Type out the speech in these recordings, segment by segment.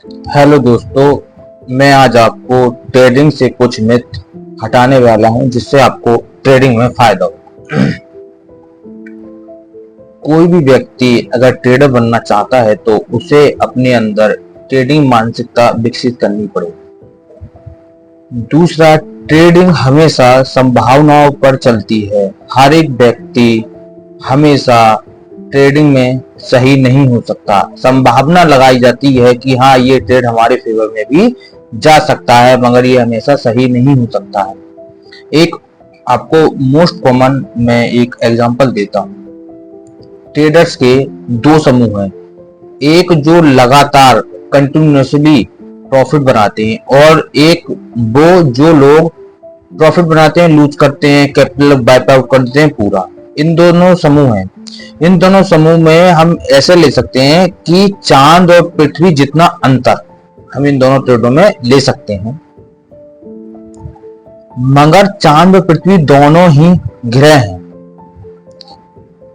Hello दोस्तों, मैं आज आपको ट्रेडिंग से कुछ मिथ हटाने वाला हूं जिससे आपको ट्रेडिंग में फायदा हो। कोई भी व्यक्ति अगर ट्रेडर बनना चाहता है तो उसे अपने अंदर ट्रेडिंग मानसिकता विकसित करनी पड़ेगी। दूसरा, ट्रेडिंग हमेशा संभावनाओं पर चलती है। हर एक व्यक्ति हमेशा ट्रेडिंग में सही नहीं हो सकता। संभावना लगाई जाती है कि हाँ, ये ट्रेड हमारे फेवर में भी जा सकता है, मगर ये हमेशा सही नहीं हो सकता है। एक आपको मोस्ट कॉमन मैं एक एग्जांपल देता हूँ। ट्रेडर्स के दो समूह हैं। एक जो लगातार कंटिन्यूसली प्रॉफिट बनाते हैं और एक वो जो लोग प्रॉफिट बनाते हैं, लूज करते हैं, कैपिटल वाइप आउट करते हैं पूरा। इन दोनों समूह हैं। इन दोनों समूह में हम ऐसे ले सकते हैं कि चांद और पृथ्वी जितना अंतर हम इन दोनों ट्रेडों में ले सकते हैं। मगर चांद और पृथ्वी दोनों ही ग्रह हैं,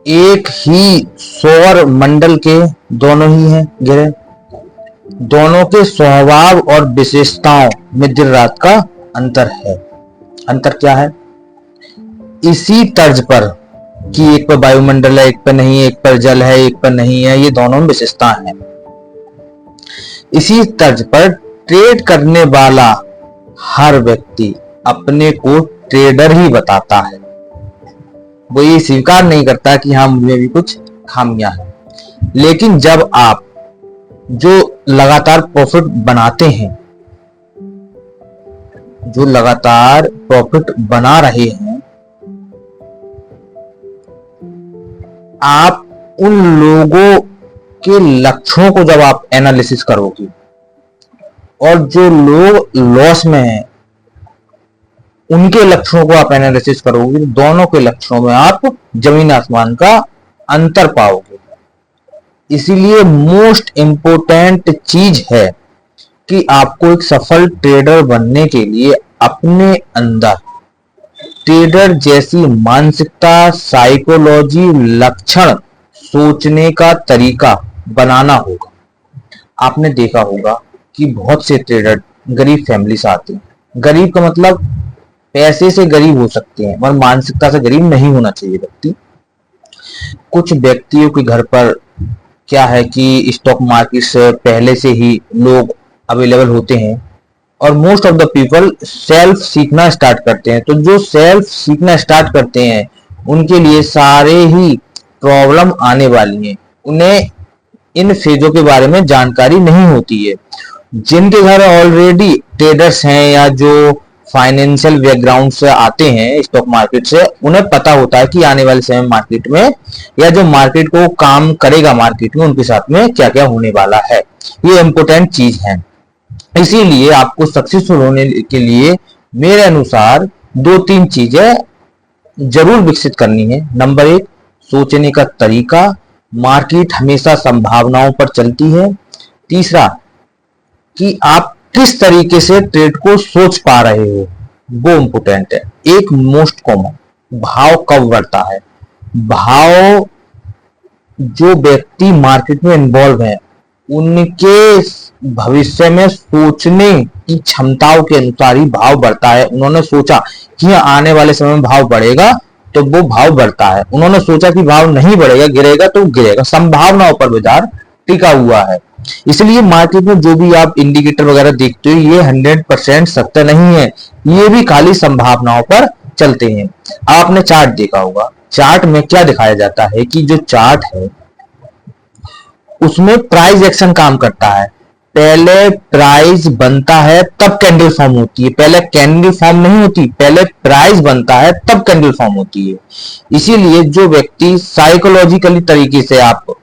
एक ही सौर मंडल के दोनों ही हैं ग्रह। दोनों के स्वभाव और विशेषताओं में दिन रात का अंतर है। अंतर क्या है? इसी तर्ज पर कि एक पर वायुमंडल है, एक पर नहीं है, एक पर जल है, एक पर नहीं है, ये दोनों विशेषता हैं। इसी तर्ज पर ट्रेड करने वाला हर व्यक्ति अपने को ट्रेडर ही बताता है। वो ये स्वीकार नहीं करता कि हाँ, मुझे भी कुछ खामियां हैं। लेकिन जब आप जो लगातार प्रॉफिट बनाते हैं, जो लगातार प्रॉफिट बना रहे हैं, आप उन लोगों के लक्ष्यों को जब आप एनालिसिस करोगे और जो लोग लॉस में हैं उनके लक्ष्यों को आप एनालिसिस करोगे, दोनों के लक्ष्यों में आप जमीन आसमान का अंतर पाओगे। इसीलिए मोस्ट इंपोर्टेंट चीज है कि आपको एक सफल ट्रेडर बनने के लिए अपने अंदर ट्रेडर जैसी मानसिकता, साइकोलॉजी, लक्षण, सोचने का तरीका बनाना होगा। आपने देखा होगा कि बहुत से ट्रेडर गरीब फैमिली से आते हैं। गरीब का मतलब पैसे से गरीब हो सकते हैं, मगर मानसिकता से गरीब नहीं होना चाहिए व्यक्ति। कुछ व्यक्तियों के घर पर क्या है कि स्टॉक मार्केट से पहले से ही लोग अवेलेबल होते हैं और most of the people self सीखना स्टार्ट करते हैं। तो जो सेल्फ सीखना स्टार्ट करते हैं उनके लिए सारे ही प्रॉब्लम आने वाली हैं। उन्हें इन फेजों के बारे में जानकारी नहीं होती है। जिनके घर ऑलरेडी ट्रेडर्स हैं या जो फाइनेंशियल बैकग्राउंड से आते हैं स्टॉक मार्केट से, उन्हें पता होता है कि आने वाले समय मार्केट में या जो मार्केट को काम करेगा मार्केट में, उनके साथ में क्या क्या होने वाला है। ये इंपॉर्टेंट चीज है। इसीलिए आपको सक्सेसफुल होने के लिए मेरे अनुसार दो तीन चीजें जरूर विकसित करनी है। नंबर एक, सोचने का तरीका। मार्केट हमेशा संभावनाओं पर चलती है। तीसरा, कि आप किस तरीके से ट्रेड को सोच पा रहे हो, वो इंपोर्टेंट है। एक मोस्ट कॉमन, भाव कब बढ़ता है? भाव जो व्यक्ति मार्केट में इन्वॉल्व है उनके भविष्य में सोचने की क्षमताओं के अनुसार ही भाव बढ़ता है। उन्होंने सोचा कि आने वाले समय में भाव बढ़ेगा तो वो भाव बढ़ता है। उन्होंने सोचा कि भाव नहीं बढ़ेगा, गिरेगा तो गिरेगा। संभावनाओं पर बाजार टिका हुआ है। इसलिए मार्केट में जो भी आप इंडिकेटर वगैरह देखते हो, ये 100% सत्य नहीं है। ये भी खाली संभावनाओं पर चलते हैं। आपने चार्ट देखा होगा। चार्ट में क्या दिखाया जाता है कि जो चार्ट है उसमें प्राइस एक्शन काम करता है। पहले प्राइस बनता है तब कैंडल फॉर्म होती है। पहले कैंडल फॉर्म नहीं होती, पहले प्राइस बनता है तब कैंडल फॉर्म होती है। इसीलिए जो व्यक्ति साइकोलॉजिकली तरीके से आप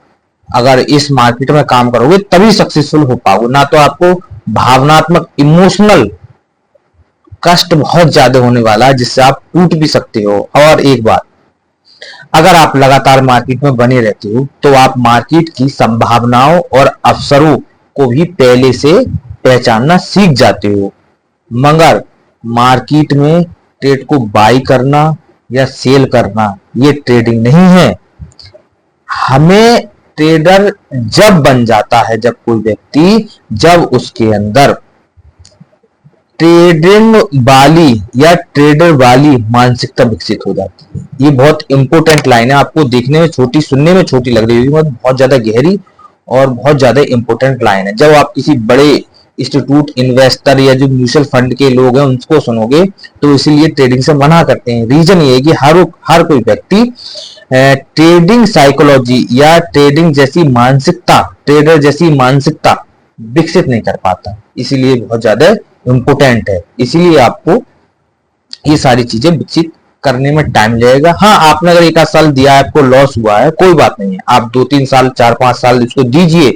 अगर इस मार्केट में काम करोगे तभी सक्सेसफुल हो पाओगे, ना तो आपको भावनात्मक इमोशनल कष्ट बहुत ज्यादा होने वाला है जिससे आप टूट भी सकते हो। और एक बात, अगर आप लगातार मार्केट में बने रहते हो तो आप मार्केट की संभावनाओं और अवसरों को भी पहले से पहचानना सीख जाते हो। मगर मार्केट में ट्रेड को बाई करना या सेल करना ये ट्रेडिंग नहीं है। हमें ट्रेडर जब बन जाता है, जब कोई व्यक्ति, जब उसके अंदर ट्रेडिंग वाली या ट्रेडर वाली मानसिकता विकसित हो जाती है। ये बहुत इंपॉर्टेंट लाइन है, आपको देखने में छोटी, सुनने में छोटी लग रही होगी, बहुत ज्यादा गहरी और बहुत ज्यादा इंपॉर्टेंट लाइन है। जब आप किसी बड़े इंस्टीट्यूट इन्वेस्टर या जो म्यूचुअल फंड के लोग हैं उनको सुनोगे तो इसीलिए ट्रेडिंग से मना करते हैं। रीजन ये है कि हर कोई व्यक्ति ट्रेडिंग साइकोलॉजी या ट्रेडिंग जैसी मानसिकता, ट्रेडर जैसी मानसिकता विकसित नहीं कर पाता, इसीलिए बहुत ज्यादा इंपॉर्टेंट है। इसीलिए आपको ये सारी चीजें विकसित करने में टाइम लगेगा। हाँ, आपने अगर 1 आध साल दिया है, आपको लॉस हुआ है, कोई बात नहीं है, आप 2-3 साल 4-5 साल इसको दीजिए,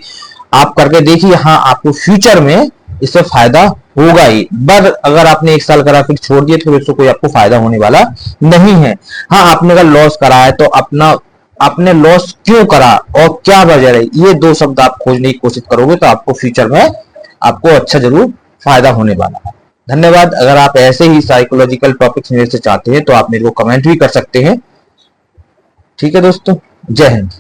आप करके देखिए, हाँ आपको फ्यूचर में इससे फायदा होगा ही। पर अगर आपने 1 साल करा फिर छोड़ दिया तो इससे कोई आपको फायदा होने वाला नहीं है। हाँ, आपने अगर लॉस करा है तो आपने लॉस क्यों करा और क्या वजह रही, ये 2 शब्द आप खोजने की कोशिश करोगे तो आपको फ्यूचर में आपको अच्छा जरूर फायदा होने वाला है। धन्यवाद। अगर आप ऐसे ही साइकोलॉजिकल टॉपिक्स मेरे से चाहते हैं तो आप मेरे को कमेंट भी कर सकते हैं। ठीक है दोस्तों, जय हिंद।